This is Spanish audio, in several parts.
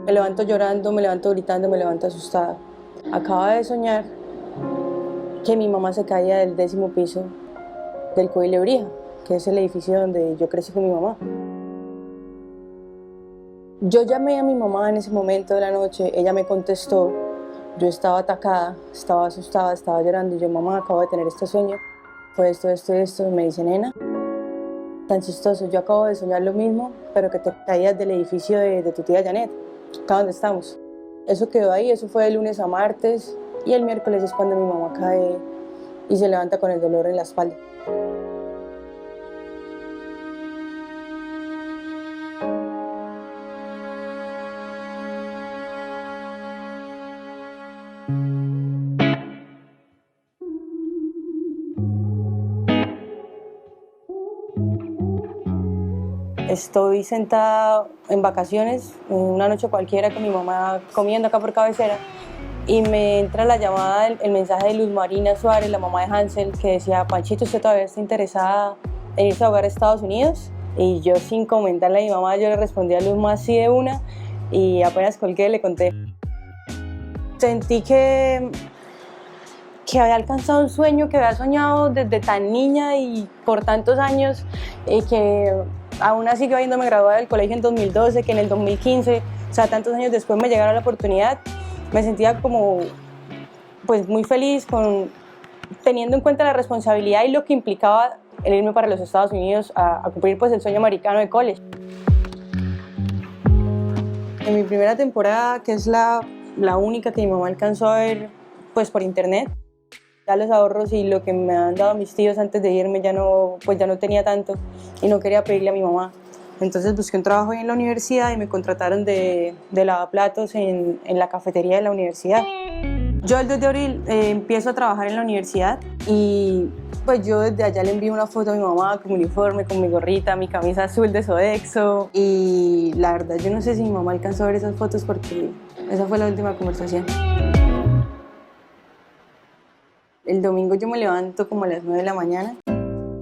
Me levanto llorando, me levanto gritando, me levanto asustada. Acabo de soñar que mi mamá se caía del 10º piso del Coy Lebrija, que es el edificio donde yo crecí con mi mamá. Yo llamé a mi mamá en ese momento de la noche, ella me contestó, yo estaba atacada, estaba asustada, estaba llorando, y yo, mamá, acabo de tener este sueño, fue esto, esto, esto, y me dice, nena, tan chistoso, yo acabo de soñar lo mismo, pero que te caías del edificio de tu tía Janet, acá donde estamos. Eso quedó ahí, eso fue de lunes a martes, y el miércoles es cuando mi mamá cae y se levanta con el dolor en la espalda. Estoy sentada en vacaciones, una noche cualquiera con mi mamá comiendo acá por cabecera, y me entra la llamada, el mensaje de Luz Marina Suárez, la mamá de Hansel, que decía, Panchito, ¿usted todavía está interesada en irse a jugar a Estados Unidos? Y yo, sin comentarle a mi mamá, yo le respondí a Luz más sí de una, y apenas colgué le conté. Sentí que había alcanzado un sueño que había soñado desde tan niña y por tantos años, que aún así que habiéndome graduado del colegio en 2012, que en el 2015, o sea, tantos años después me llegara la oportunidad, me sentía como pues muy feliz teniendo en cuenta la responsabilidad y lo que implicaba el irme para los Estados Unidos a cumplir pues el sueño americano de college. En mi primera temporada, que es la única que mi mamá alcanzó a ver pues por internet, ya los ahorros y lo que me han dado mis tíos antes de irme ya no tenía tanto y no quería pedirle a mi mamá. Entonces busqué un trabajo en la universidad y me contrataron de lavaplatos en la cafetería de la universidad. Yo el 2 de abril empiezo a trabajar en la universidad y pues yo desde allá le envío una foto a mi mamá con mi uniforme, con mi gorrita, mi camisa azul de Sodexo, y la verdad yo no sé si mi mamá alcanzó a ver esas fotos porque esa fue la última conversación. El domingo yo me levanto como a las 9 de la mañana.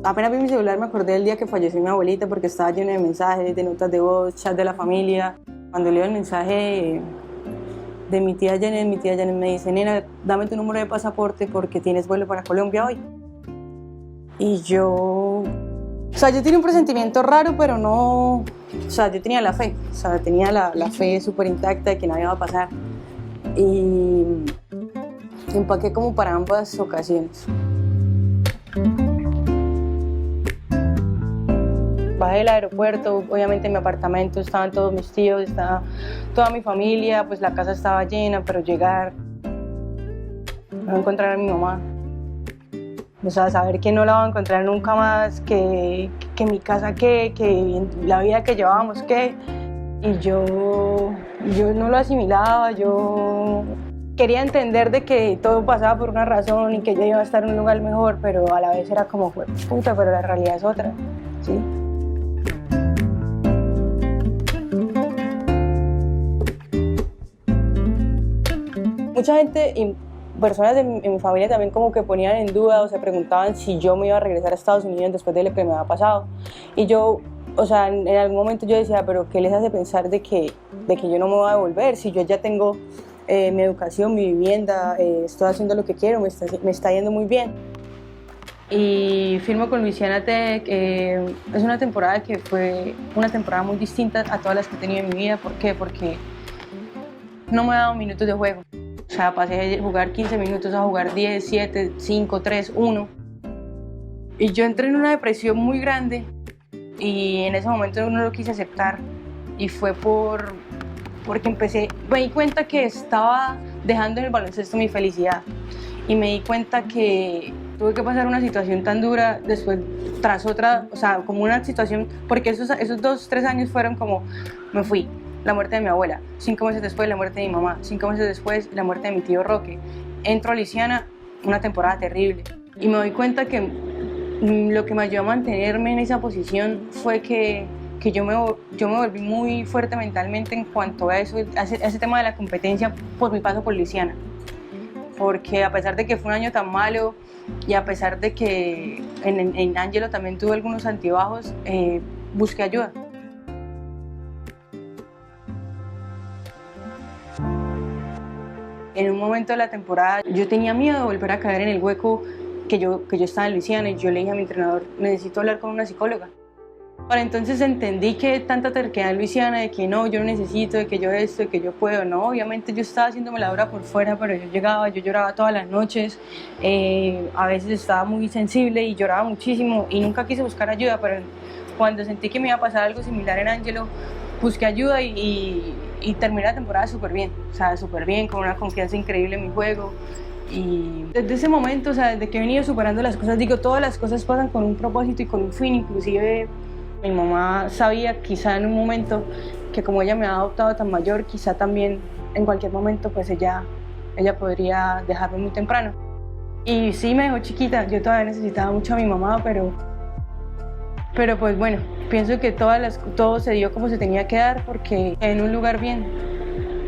Apenas vi mi celular me acordé del día que falleció mi abuelita porque estaba lleno de mensajes, de notas de voz, chat de la familia. Cuando leo el mensaje de mi tía Janet me dice, nena, dame tu número de pasaporte porque tienes vuelo para Colombia hoy. Y yo tenía un presentimiento raro, pero no, yo tenía la fe, tenía la fe súper intacta de que nada iba a pasar. Y empaqué como para ambas ocasiones. Bajé del aeropuerto, obviamente en mi apartamento estaban todos mis tíos, estaba toda mi familia, pues la casa estaba llena, pero llegar, no encontrar a mi mamá, o sea, saber que no la voy a encontrar nunca más, que mi casa que la vida que llevábamos y yo no lo asimilaba, yo quería entender de que todo pasaba por una razón y que yo iba a estar en un lugar mejor, pero a la vez era como, puta, pero la realidad es otra, ¿sí? Mucha gente y personas en mi familia también como que ponían en duda o se preguntaban si yo me iba a regresar a Estados Unidos después de lo que me había pasado. Y yo, en algún momento yo decía, pero ¿qué les hace pensar de que yo no me voy a devolver? Si yo ya tengo mi educación, mi vivienda, estoy haciendo lo que quiero, me está yendo muy bien. Y firmo con Louisiana Tech, es una temporada que fue una temporada muy distinta a todas las que he tenido en mi vida. ¿Por qué? Porque no me he dado minutos de juego. O sea, pasé de jugar 15 minutos a jugar 10, 7, 5, 3, 1. Y yo entré en una depresión muy grande y en ese momento no lo quise aceptar. Y fue porque me di cuenta que estaba dejando en el baloncesto mi felicidad. Y me di cuenta que tuve que pasar una situación tan dura después, tras otra, o sea, como una situación, porque esos 2, 3 años fueron como, me fui. La muerte de mi abuela, 5 meses después la muerte de mi mamá, 5 meses después la muerte de mi tío Roque. Entro a Louisiana, una temporada terrible, y me doy cuenta que lo que me ayudó a mantenerme en esa posición fue que yo me volví muy fuerte mentalmente en cuanto a ese tema de la competencia por mi paso por Louisiana. Porque a pesar de que fue un año tan malo y a pesar de que en Angelo también tuve algunos altibajos, busqué ayuda. En un momento de la temporada yo tenía miedo de volver a caer en el hueco que yo estaba en Luisiana, y yo le dije a mi entrenador, necesito hablar con una psicóloga. Para entonces entendí que tanta terquedad en Luisiana de que no, yo no necesito, de que yo esto, de que yo puedo, no, obviamente yo estaba haciéndome la obra por fuera, pero yo llegaba, yo lloraba todas las noches, a veces estaba muy sensible y lloraba muchísimo y nunca quise buscar ayuda, pero cuando sentí que me iba a pasar algo similar en Angelo, busqué ayuda y terminé la temporada súper bien, o sea, súper bien, con una confianza increíble en mi juego. Y desde ese momento, o sea, desde que he venido superando las cosas, digo, todas las cosas pasan con un propósito y con un fin. Inclusive mi mamá sabía quizá en un momento que como ella me ha adoptado tan mayor, quizá también en cualquier momento pues ella podría dejarme muy temprano. Y sí, me dejó chiquita, yo todavía necesitaba mucho a mi mamá, pero pues bueno, pienso que todo se dio como se tenía que dar, porque en un lugar bien,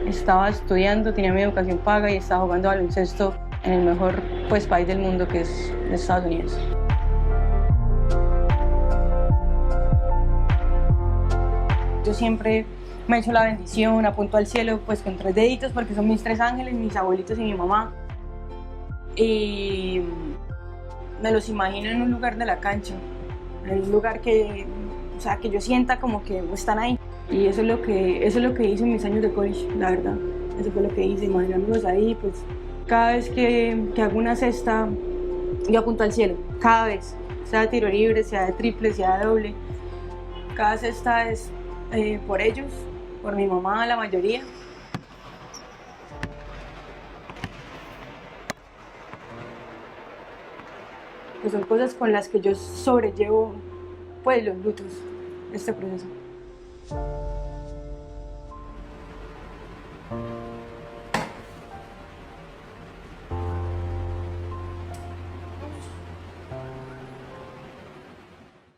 estaba estudiando, tenía mi educación paga y estaba jugando baloncesto en el mejor pues, país del mundo, que es Estados Unidos. Yo siempre me he hecho la bendición, apunto al cielo pues con 3 deditos, porque son mis 3 ángeles, mis abuelitos y mi mamá. Y me los imagino en un lugar de la cancha, en un lugar que, o sea, que yo sienta como que están ahí. Y eso es lo que hice en mis años de college, la verdad. Eso fue lo que hice, imaginándolos ahí, pues cada vez que hago una cesta, yo apunto al cielo, cada vez, sea de tiro libre, sea de triple, sea de doble. Cada cesta es por ellos, por mi mamá, la mayoría. Pues son cosas con las que yo sobrellevo pues los lutos de este proceso.